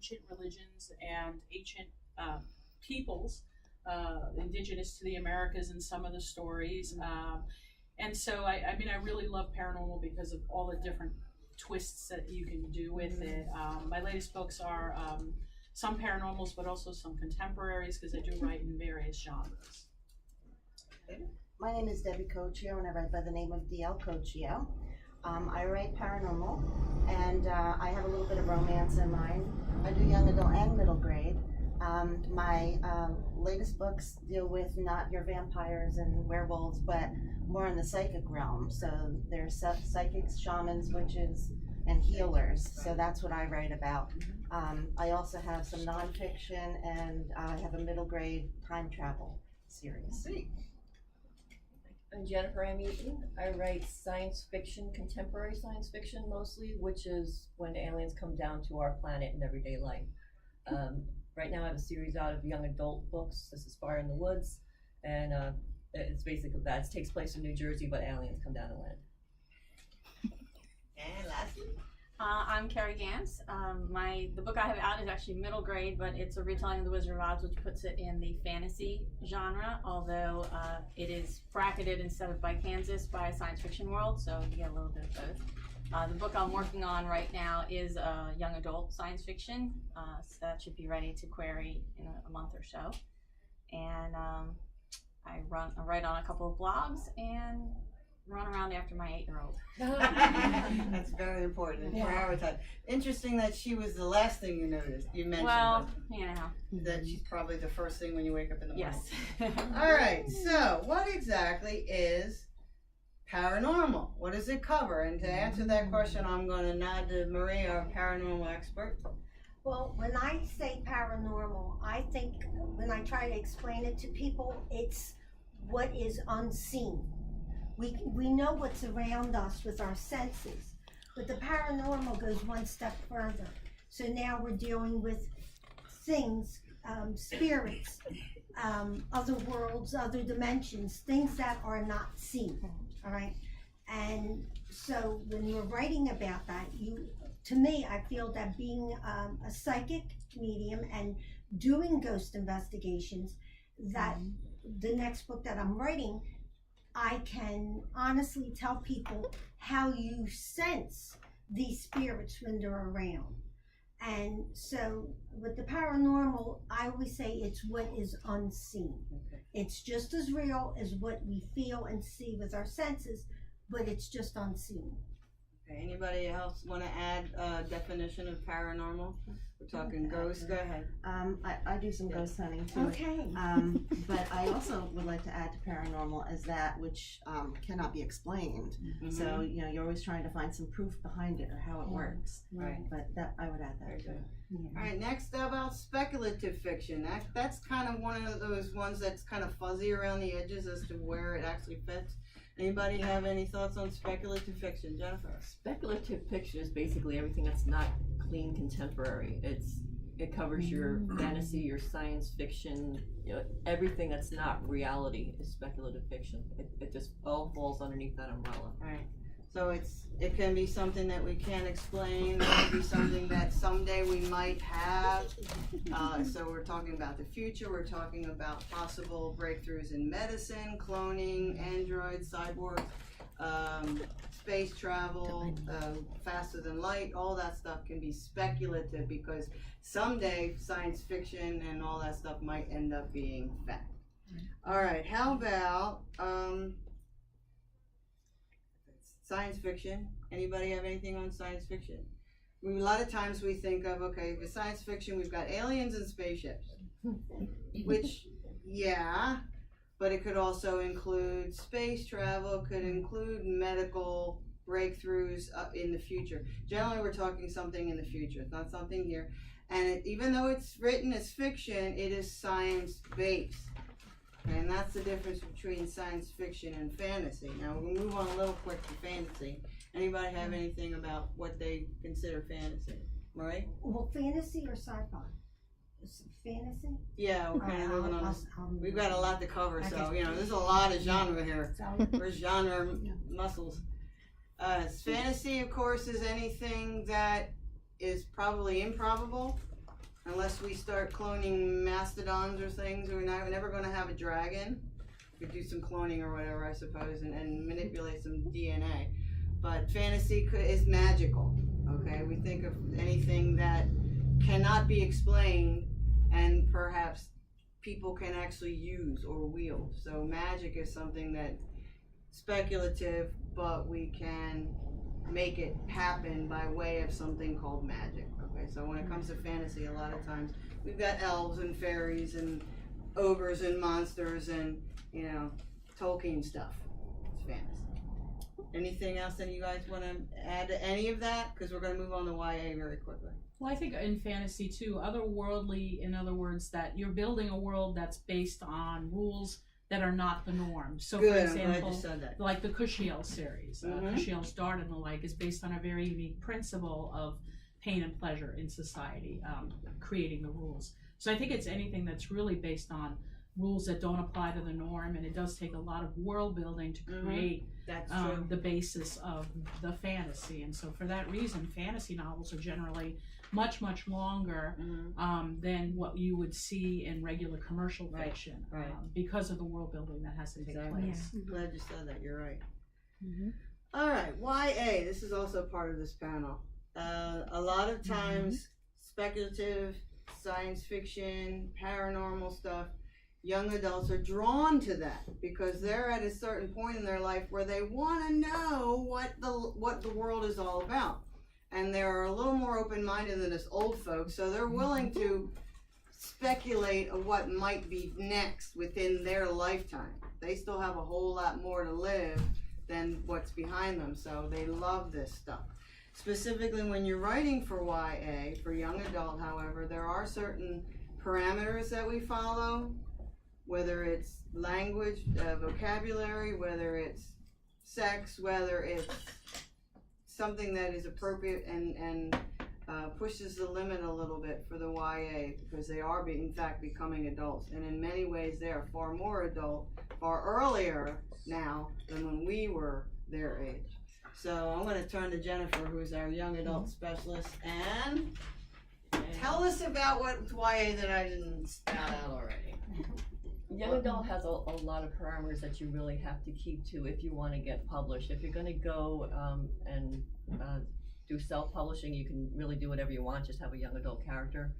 ancient religions and ancient peoples, indigenous to the Americas in some of the stories. And so, I mean, I really love paranormal because of all the different twists that you can do with it. My latest books are some paranormals, but also some contemporaries, because I do write in various genres. My name is Debbie Cocchio, and I write by the name of D.L. Cocchio. I write paranormal, and I have a little bit of romance in mine. I do young adult and middle grade. My latest books deal with not your vampires and werewolves, but more in the psychic realm. So there's psychics, shamans, witches, and healers. So that's what I write about. I also have some nonfiction, and I have a middle grade time travel series. I'm Jennifer M. Eaton. I write science fiction, contemporary science fiction mostly, which is when aliens come down to our planet in everyday life. Right now I have a series out of young adult books. This is Fire in the Woods, and it's basically that. It takes place in New Jersey, but aliens come down to land. And lastly, I'm Kerry Gans. The book I have out is actually middle grade, but it's a retelling of the Wizard of Oz, which puts it in the fantasy genre, although it is bracketed instead of by Kansas by Science Fiction World, so you get a little bit of both. The book I'm working on right now is young adult science fiction, so that should be ready to query in a month or so. And I write on a couple of blogs and run around after my 8-year-old. that's very important. Prioritize. Interesting that she was the last thing you noticed. You mentioned that she's probably the first thing when you wake up in the morning. Yes. All right. So, what exactly is paranormal? What does it cover? And to answer that question, I'm going to nod to Marie, our paranormal expert. Well, when I say paranormal, I think when I try to explain it to people, it's what is unseen. We know what's around us with our senses, but the paranormal goes one step further. So now we're dealing with things, spirits, other worlds, other dimensions, things that are not seen, all right? And so when you're writing about that, to me, I feel that being a psychic medium and doing ghost investigations, that the next book that I'm writing, I can honestly tell people how you sense these spirits when they're around. And so with the paranormal, I always say it's what is unseen. Okay. It's just as real as what we feel and see with our senses, but it's just unseen. Okay, anybody else want to add a definition of paranormal? We're talking ghosts. Go ahead. I do some ghost hunting too. Okay. But I also would like to add to paranormal as that which cannot be explained. Mm-hmm. So you're always trying to find some proof behind it or how it works. Right. But that I would add that too. Yeah. All right. Next, about speculative fiction. That's kind of one of those ones that's kind of fuzzy around the edges as to where it actually fits. Anybody have any thoughts on speculative fiction? Jennifer? Speculative fiction is basically everything that's not clean contemporary. It covers your fantasy, your science fiction, everything that's not reality is speculative fiction. It just all falls underneath that umbrella. Right. So it can be something that we can't explain. It can be something that someday we might have. So we're talking about the future. We're talking about possible breakthroughs in medicine, cloning, androids, cyborgs, space travel, faster than light. All that stuff can be speculative because someday science fiction and all that stuff might end up being fact. All right. How about science fiction? Anybody have anything on science fiction? A lot of times we think of, okay, for science fiction, we've got aliens and spaceships, which, yeah, but it could also include space travel, could include medical breakthroughs in the future. Generally, we're talking something in the future. It's not something here. And even though it's written as fiction, it is science-based. And that's the difference between science fiction and fantasy. Now, we'll move on a little quick to fantasy. Anybody have anything about what they consider fantasy? Marie? Well, fantasy or sci-fi? Fantasy? Yeah, we're kind of moving on. We've got a lot to cover, so, there's a lot of genre here. There's genre muscles. Fantasy, of course, is anything that is probably improbable. unless we start cloning mastodons or things, we're never going to have a dragon. We could do some cloning or whatever, I suppose, and manipulate some DNA. But fantasy is magical, okay? We think of anything that cannot be explained and perhaps people can actually use or wield. So magic is something that speculative, but we can make it happen by way of something called magic. Okay, so when it comes to fantasy, a lot of times we've got elves and fairies and ogres and monsters and, you know, Tolkien stuff. It's fantasy. Anything else that you guys want to add to any of that? Because we're going to move on to YA very quickly. Well, I think in fantasy too, otherworldly, in other words, that you're building a world that's based on rules that are not the norm. So, Good, for I'm glad example, you said that. like the Cocchio series, Mhm. Cocchio's Dart and the like, is based on a very unique principle of pain and pleasure in society, creating the rules. So I think it's anything that's really based on rules that don't apply to the norm, and it does take a lot of world building to create That's true. the basis of the fantasy. And so for that reason, fantasy novels are generally much, much longer than what you would see in regular commercial Right, fiction, right. Because of the world building that has to take Exactly. place. Glad you said that. You're right. All right, YA. This is also part of this panel. A lot of times, speculative, science fiction, paranormal stuff, young adults are drawn to that because they're at a certain point in their life where they want to know what the world is all about, and they're a little more open-minded than us old folks, so they're willing to speculate of what might be next within their lifetime. They still have a whole lot more to live than what's behind them, so they love this stuff. Specifically, when you're writing for YA, for young adult, however, there are certain parameters that we follow, whether it's language, vocabulary, whether it's sex, whether it's something that is appropriate and pushes the limit a little bit for the YA, because they are, in fact, becoming adults. And in many ways, they are far more adult, far earlier now than when we were their age. So I'm going to turn to Jennifer, who's our young adult specialist, and tell us about what's YA that I didn't spout out already. Young adult has a lot of parameters that you really have to keep to if you want to get published. If you're going to go and do self-publishing, you can really do whatever you want, just have a young adult character.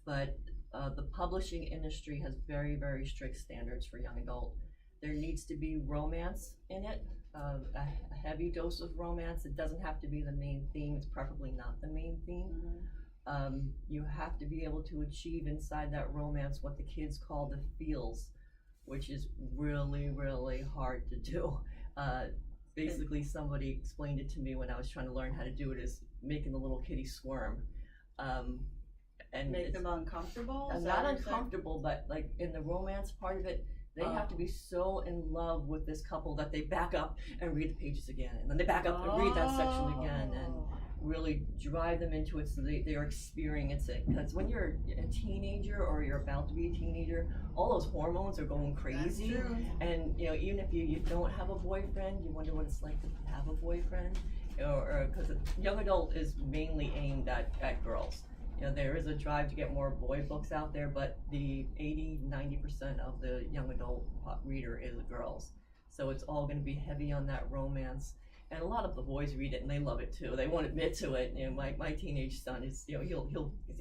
But the publishing industry has very, very strict standards for young adult. There needs to be romance in it, a heavy dose of romance. It doesn't have to be the main theme. It's preferably not the main theme. You have to be able to achieve inside that romance what the kids call the feels, which is really, really hard to do. Basically, somebody explained it to me when I was trying to learn how to do it, is making the little kitty squirm. And Make them uncomfortable? Is that not what you're saying? uncomfortable, but like in the romance part of it, they have to be so in love with this couple that they back up and read the pages again, and then they back up and read that section again, and really drive them into it so they are experiencing it. Because when you're a teenager or you're about to be a teenager, all those hormones are going crazy. That's true. And you know, even if you don't have a boyfriend, you wonder what it's like to have a boyfriend. Or because young adult is mainly aimed at girls. You know, there is a drive to get more boy books out there, but the 80-90% of the young adult reader is girls. So it's all going to be heavy on that romance. And a lot of the boys read it and they love it too. They won't admit to it. You know, my teenage son is, you know, he'll say,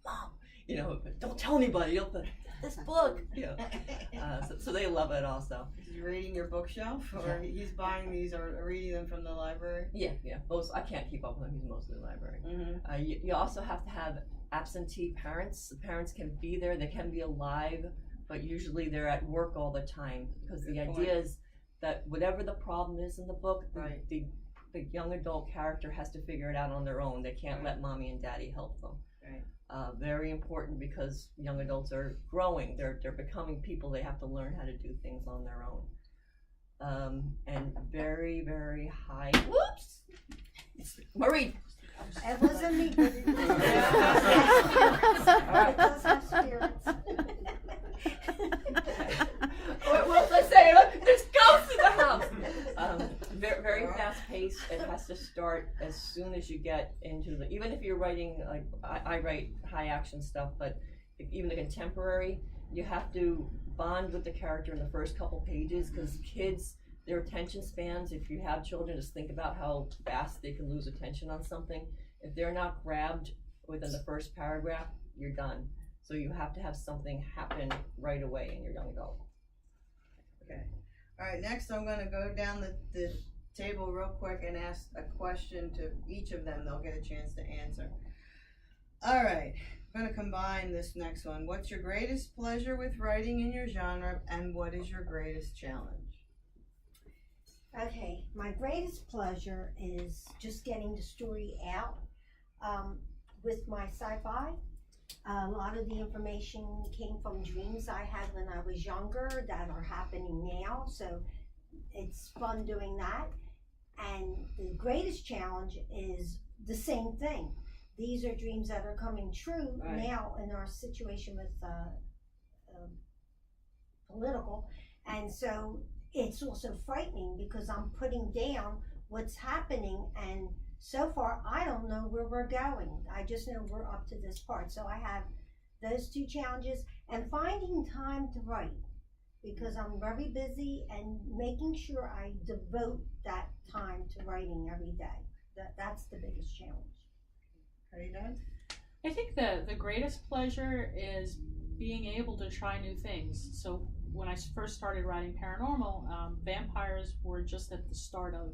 Mom, you know, don't tell anybody. He'll put this book, you know. So they love it also. Is he reading your bookshelf, or he's buying these or reading them from the library? Yeah. Both. I can't keep up with him. He's mostly in the library. You also have to have absentee parents. The parents can be there. They can be alive, but usually they're at work all the time, because the idea is that whatever the problem is in the book, the young adult character has to figure it out on their own. They can't let mommy and daddy help them. Very important, because young adults are growing. They're becoming people. They have to learn how to do things on their own. And very, very high. Whoops, Marie. It wasn't me. But it was it does have spirits. What was I saying? There's ghosts in the house. Very, very fast paced. It has to start as soon as you get into the, even if you're writing, like, I write high action stuff, but even the contemporary, you have to bond with the character in the first couple pages, because kids, their attention spans, if you have children, just think about how fast they can lose attention on something. If they're not grabbed within the first paragraph, you're done. So you have to have something happen right away in your young adult. Okay. All right, next I'm gonna go down the table real quick and ask a question to each of them. They'll get a chance to answer. All right, I'm gonna combine this next one. What's your greatest pleasure with writing in your genre, and what is your greatest challenge? Okay, my greatest pleasure is just getting the story out. With my sci-fi, a lot of the information came from dreams I had when I was younger that are happening now, so it's fun doing that. And the greatest challenge is the same thing. These are dreams that are coming true now in our situation with political, and so it's also frightening because I'm putting down what's happening, and so far I don't know where we're going. I just know we're up to this part. So I have those two challenges, and finding time to write, because I'm very busy, and making sure I devote that time to writing every day. That's the biggest challenge. Caridad? I think the greatest pleasure is being able to try new things. So when I first started writing paranormal, vampires were just at the start of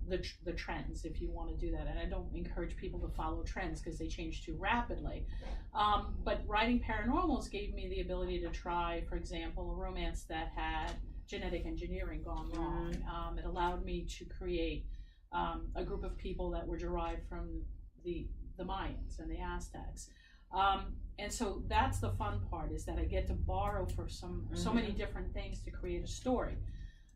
the trends, if you want to do that. And I don't encourage people to follow trends because they change too rapidly. But writing paranormals gave me the ability to try, for example, a romance that had genetic engineering gone wrong. It allowed me to create a group of people that were derived from the Mayans and the Aztecs. And so that's the fun part, is that I get to borrow for so many different things to create a story.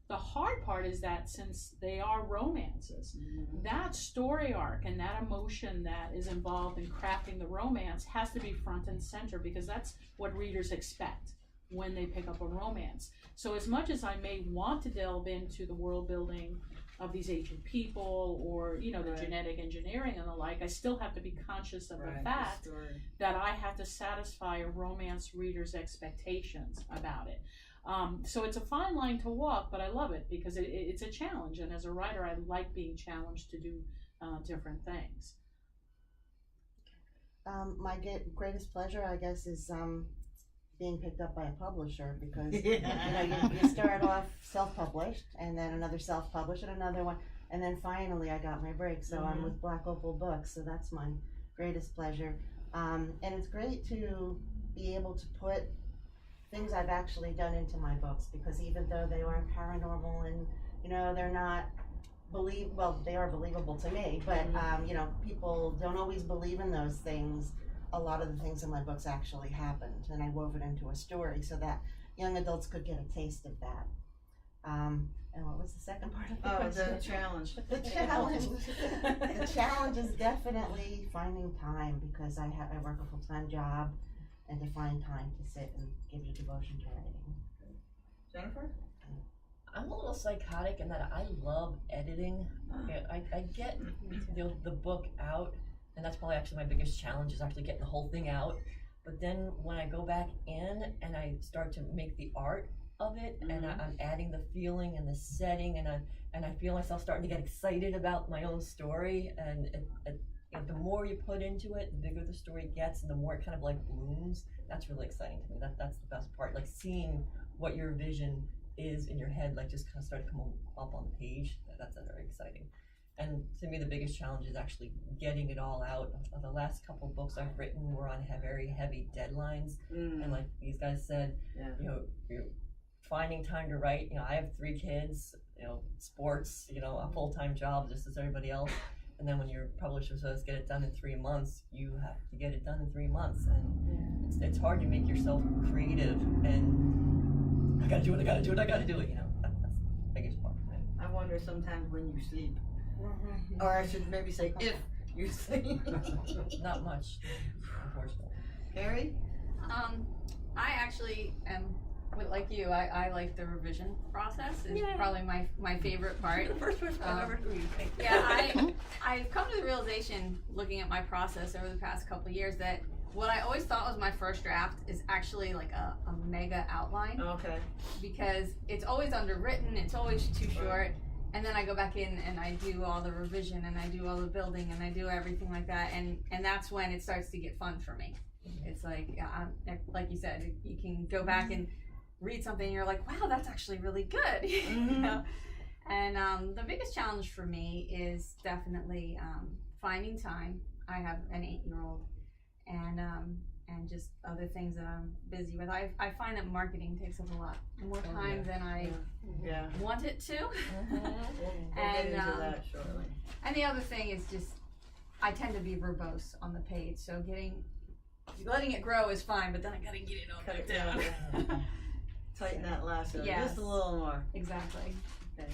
The hard part is that since they are romances, that story arc and that emotion that is involved in crafting the romance has to be front and center, because that's what readers expect when they pick up a romance. So as much as I may want to delve into the world building of these ancient people, or the genetic engineering and the like, I still have to be conscious of the fact that I have to satisfy a romance reader's expectations about it. So it's a fine line to walk, but I love it because it's a challenge, and as a writer I like being challenged to do different things. My greatest pleasure, I guess, is being picked up by a publisher, because you start off self-published, and then another self-published, and another one, and then finally I got my break. So I'm with Black Opal Books, so that's my greatest pleasure. And it's great to be able to put things I've actually done into my books, because even though they are paranormal and they're not they are believable to me, but people don't always believe in those things. A lot of the things in my books actually happened, and I wove it into a story so that young adults could get a taste of that. And what was the second part of the question? The challenge. The challenge. The challenge is definitely finding time, because I work a full-time job, and to find time to sit and give your devotion to writing. Jennifer? I'm a little psychotic in that I love editing. I get the book out, and that's probably actually my biggest challenge, is actually getting the whole thing out. But then when I go back in and I start to make the art of it, and I'm adding the feeling and the setting, and I feel myself starting to get excited about my own story, and the more you put into it, the bigger the story gets, and the more it kind of like blooms. That's really exciting to me. That's the best part, like seeing what your vision is in your head, like just kind of start to come up on the page. That's very exciting. And to me, the biggest challenge is actually getting it all out. The last couple of books I've written were on very heavy deadlines, and like these guys said, you're finding time to write. I have 3 kids, sports, a full-time job just as everybody else. And then when your publisher says get it done in 3 months, you have to get it done in 3 months, and it's hard to make yourself creative. And I gotta do it. That's the biggest part. I wonder sometimes when you sleep. Or I should maybe say if you sleep. Not much, unfortunately. Kerry? I actually am But like you, I like the revision process. Is probably my favorite part. The first person I've ever heard you say. Yeah, I've come to the realization, looking at my process over the past couple of years, that what I always thought was my first draft is actually like a mega outline, Okay. because it's always underwritten, it's always too short, and then I go back in and I do all the revision and I do all the building and I do everything like that, and that's when it starts to get fun for me. It's like, like you said, you can go back and read something and you're like, wow, that's actually really good. You know? And the biggest challenge for me is definitely finding time. I have an 8-year-old, and just other things that I'm busy with. I find that marketing takes up a lot more time than I want it to. We'll get into that shortly. And the other thing is just, I tend to be verbose on the page, so letting it grow is fine, but then I gotta get it all Cut it down. Tighten that lasso Yes. just a little more. Exactly. Okay.